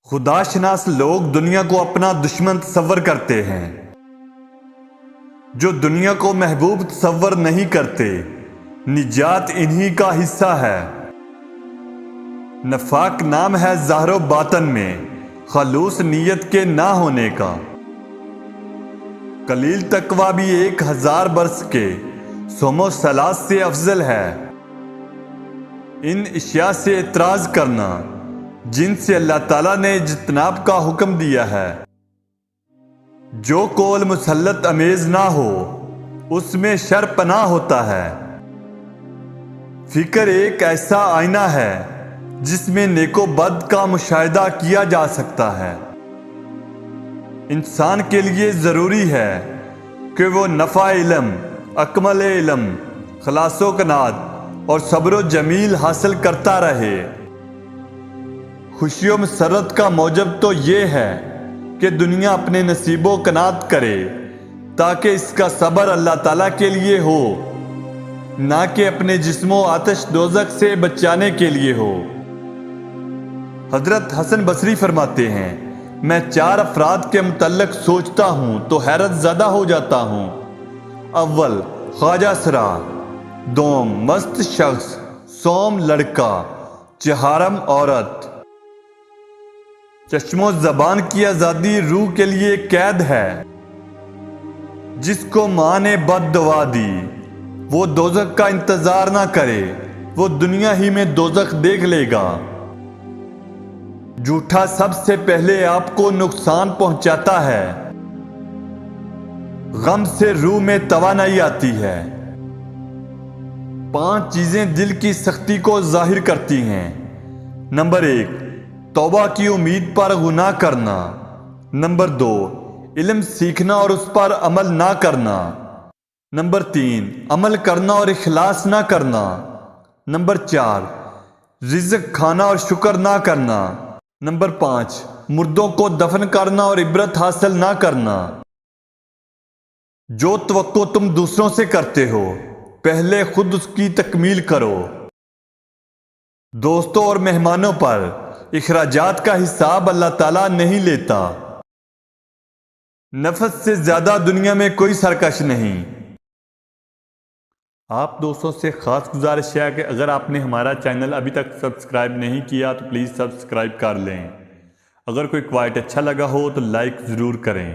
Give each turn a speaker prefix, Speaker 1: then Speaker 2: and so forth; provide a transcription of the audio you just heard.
Speaker 1: خدا شناس لوگ دنیا کو اپنا دشمن تصور کرتے ہیں، جو دنیا کو محبوب تصور نہیں کرتے۔ نجات انہی کا حصہ ہے۔ نفاق نام ہے ظاہر و باطن میں خلوص نیت کے نہ ہونے کا۔ قلیل تقویٰ بھی 1000 برس کے صوم و صلات سے افضل ہے۔ ان اشیاء سے اعتراض کرنا جن سے اللہ تعالیٰ نے اجتناب کا حکم دیا ہے۔ جو قول مسلط امیز نہ ہو اس میں شر پناہ ہوتا ہے۔ فکر ایک ایسا آئینہ ہے جس میں نیک و بد کا مشاہدہ کیا جا سکتا ہے۔ انسان کے لیے ضروری ہے کہ وہ نفع علم، اکمل علم، خلاص و قناعت اور صبر و جمیل حاصل کرتا رہے۔ خوشی و مسرت کا موجب تو یہ ہے کہ دنیا اپنے نصیب و قناعت کرے تاکہ اس کا صبر اللہ تعالیٰ کے لیے ہو، نہ کہ اپنے جسم و آتش دوزخ سے بچانے کے لیے ہو۔ حضرت حسن بصری فرماتے ہیں، میں 4 افراد کے متعلق سوچتا ہوں تو حیرت زدہ ہو جاتا ہوں۔ اول خواجہ سرا، دوم مست شخص، سوم لڑکا، چہارم عورت۔ چشم و زبان کی آزادی روح کے لیے قید ہے۔ جس کو ماں نے بد دعا دی وہ دوزخ کا انتظار نہ کرے، وہ دنیا ہی میں دوزخ دیکھ لے گا۔ جھوٹا سب سے پہلے آپ کو نقصان پہنچاتا ہے۔ غم سے روح میں توانائی آتی ہے۔ 5 چیزیں دل کی سختی کو ظاہر کرتی ہیں۔ نمبر 1، توبہ کی امید پر گناہ کرنا۔ نمبر 2، علم سیکھنا اور اس پر عمل نہ کرنا۔ نمبر 3، عمل کرنا اور اخلاص نہ کرنا۔ نمبر 4، رزق کھانا اور شکر نہ کرنا۔ نمبر 5، مردوں کو دفن کرنا اور عبرت حاصل نہ کرنا۔ جو توقع تم دوسروں سے کرتے ہو پہلے خود اس کی تکمیل کرو۔ دوستوں اور مہمانوں پر اخراجات کا حساب اللہ تعالیٰ نہیں لیتا۔ نفس سے زیادہ دنیا میں کوئی سرکش نہیں۔ آپ دوستوں سے خاص گزارش ہے کہ اگر آپ نے ہمارا چینل ابھی تک سبسکرائب نہیں کیا تو پلیز سبسکرائب کر لیں۔ اگر کوئی کوائٹ اچھا لگا ہو تو لائک ضرور کریں۔